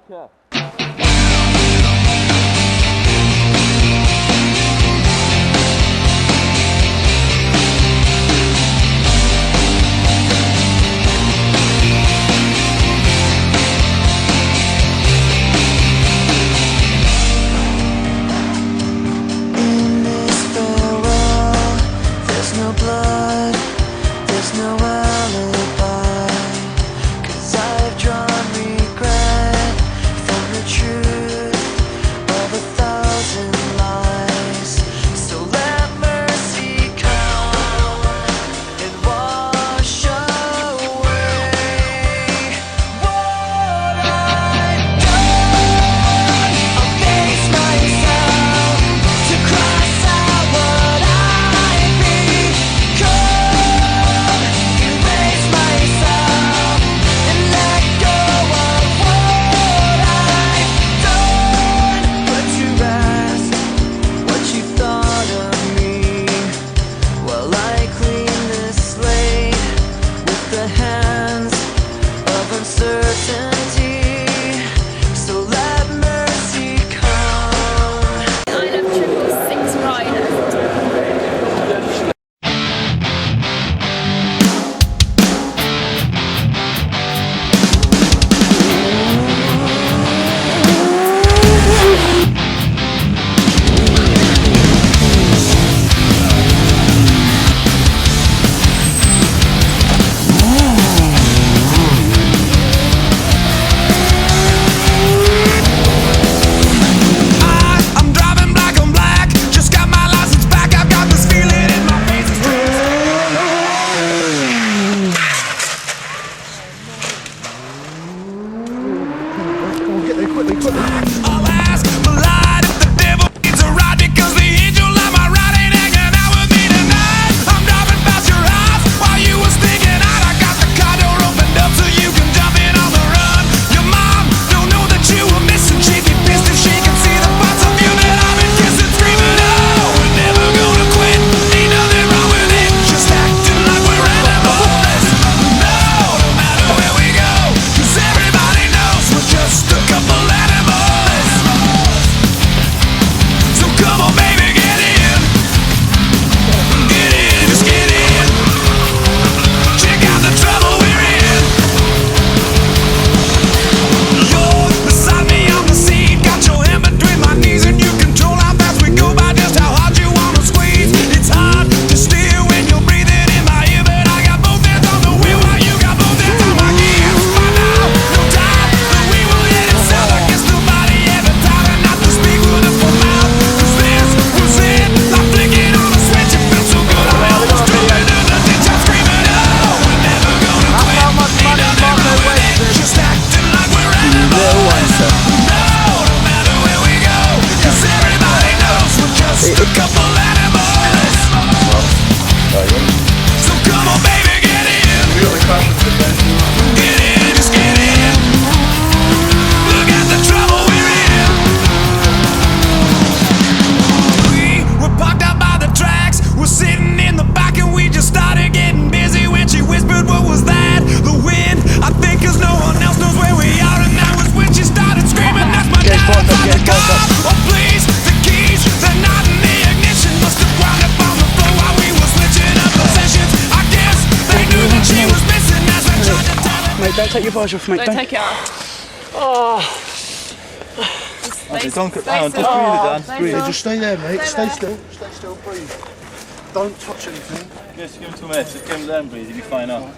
care. In this farewell, there's no blood, there's no alibi, 'cause I've drawn regret from the truth of 1,000 lies. So let mercy come and wash away what I've done. I'll face myself to cross out what I've become, erase myself and let go of what I've done. Put to rest what you thought of me, while I clean this slate with the hands of uncertainty. So let mercy come. I love 666 Rider. I'm driving black on black. Just got my license back. I've got this feeling in my face. I'll ask Malad if the devil needs a ride, because the angel of my ride ain't hanging out with me tonight. I'm driving past your house while you was thinking out. I got the car door opened up so you can jump in on the run. Your mom don't know that you were missing. She'd be pissed if she could see the parts of you that I've been kissing, screaming, oh, we're never gonna quit. Ain't nothing wrong with it. Just acting like we're animals. No, no matter where we go, 'cause everybody knows we're just a couple animals. So come on, baby, get in. Get in, just get in. Check out the trouble we're in. You're beside me on the seat, got your hand between my knees, and you control how fast we go by just how hard you wanna squeeze. It's hard to steer when you're breathing in my ear, but I got both hands on the wheel while you got both hands on my gears. By now, no time that we will hit it south. I guess nobody ever taught her not to speak with a full mouth. 'Cause this was it, like flicking on a switch. It felt so good, I almost drove into the ditch. I'm screaming, oh, we're never gonna quit. Ain't nothing wrong with it. Just acting like we're animals. No, no matter where we go, 'cause everybody knows we're just a couple animals. So come on, baby, get in. Get in, just get in. Look at the trouble we're in. We were parked out by the tracks. We're sitting in the back and we just started getting busy when she whispered, what was that? The wind, I think, 'cause no one else knows where we are. And that was when she started screaming, that's my dad outside the car. Oh please, the keys, they're not in the ignition. Must have wound up on the floor while we were switching up positions. I guess they knew that she was missing as we tried to tell her. Mate, don't take your bars off, mate. Don't take it off. Don't get down, just breathe it, Dan. Breathe. Just stay there, mate. Stay still, breathe. Don't touch anything. Just give him 2 minutes, just give him then breathe, you'll be fine now.